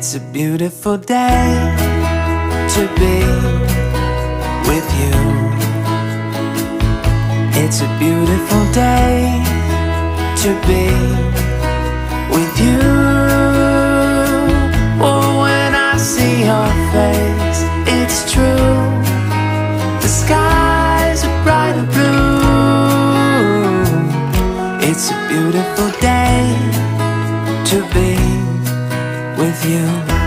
It's a beautiful day to be with you. It's a beautiful day to be with you. Oh, when I see your face, it's true. The skies are bright and blue. It's a beautiful day to be with you.